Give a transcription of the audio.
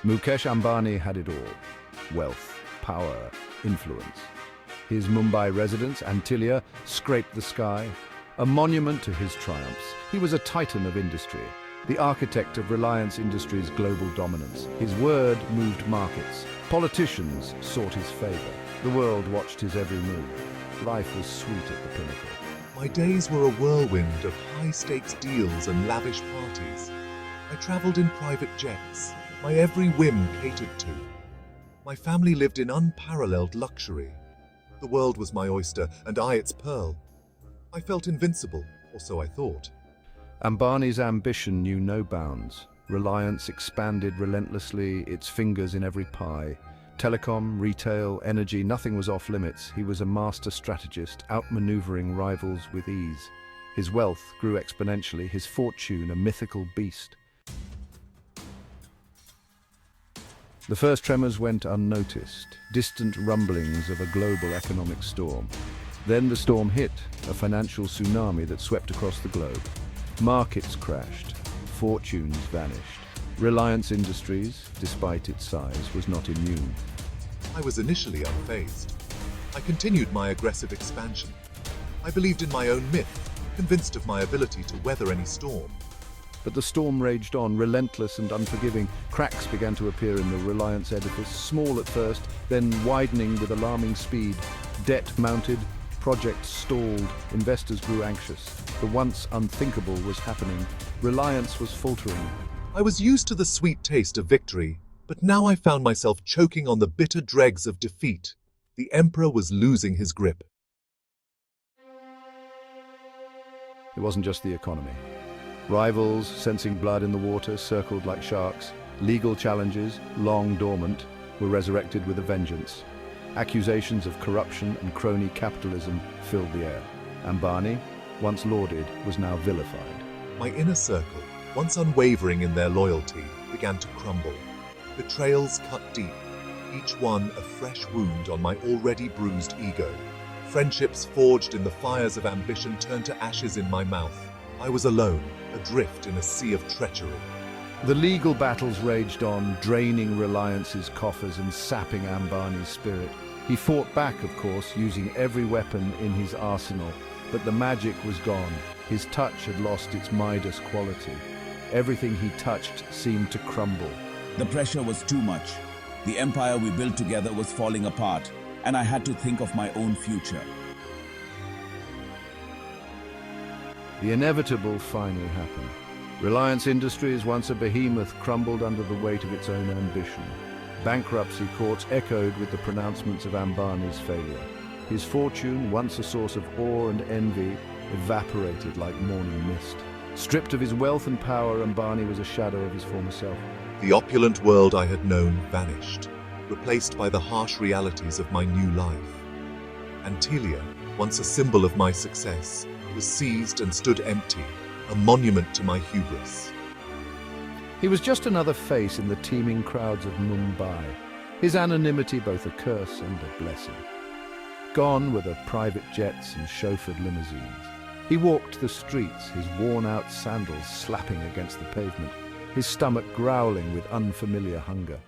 Mukesh Ambani had it all: wealth, power, influence. His Mumbai residence, Antilia, scraped the sky, a monument to his triumphs. He was a titan of industry, the architect of Reliance Industries' global dominance. His word moved markets. Politicians sought his favor. The world watched his every move. Life was sweet at the pinnacle. My days were a whirlwind of high-stakes deals and lavish parties. I traveled in private jets, my every whim catered to. My family lived in unparalleled luxury. The world was my oyster, and I its pearl. I felt invincible, or so I thought. Ambani's ambition knew no bounds. Reliance expanded relentlessly, its fingers in every pie. Telecom, retail, energy, nothing was off limits. He was a master strategist, outmaneuvering rivals with ease. His wealth grew exponentially, his fortune a mythical beast. The first tremors went unnoticed, distant rumblings of a global economic storm. Then the storm hit, a financial tsunami that swept across the globe. Markets crashed, fortunes vanished. Reliance Industries, despite its size, was not immune. I was initially unfazed. I continued my aggressive expansion. I believed in my own myth, convinced of my ability to weather any storm. But the storm raged on, relentless and unforgiving. Cracks began to appear in the Reliance edifice, small at first, then widening with alarming speed. Debt mounted, projects stalled, investors grew anxious. The once unthinkable was happening. Reliance was faltering. I was used to the sweet taste of victory, but now I found myself choking on the bitter dregs of defeat. The emperor was losing his grip. It wasn't just the economy. Rivals, sensing blood in the water, circled like sharks. Legal challenges, long dormant, were resurrected with a vengeance. Accusations of corruption and crony capitalism filled the air. Ambani, once lauded, was now vilified. My inner circle, once unwavering in their loyalty, began to crumble. Betrayals cut deep, each one a fresh wound on my already bruised ego. Friendships forged in the fires of ambition turned to ashes in my mouth. I was alone, adrift in a sea of treachery. The legal battles raged on, draining Reliance's coffers and sapping Ambani's spirit. He fought back, of course, using every weapon in his arsenal, but the magic was gone. His touch had lost its Midas quality. Everything he touched seemed to crumble. The pressure was too much. The empire we built together was falling apart, and I had to think of my own future. The inevitable finally happened. Reliance Industries, once a behemoth, crumbled under the weight of its own ambition. Bankruptcy courts echoed with the pronouncements of Ambani's failure. His fortune, once a source of awe and envy, evaporated like morning mist. Stripped of his wealth and power, Ambani was a shadow of his former self. The opulent world I had known vanished, replaced by the harsh realities of my new life. Antilia, once a symbol of my success, was seized and stood empty, a monument to my hubris. He was just another face in the teeming crowds of Mumbai, his anonymity both a curse and a blessing. Gone were the private jets and chauffeured limousines. He walked the streets, his worn-out sandals slapping against the pavement, his stomach growling with unfamiliar hunger.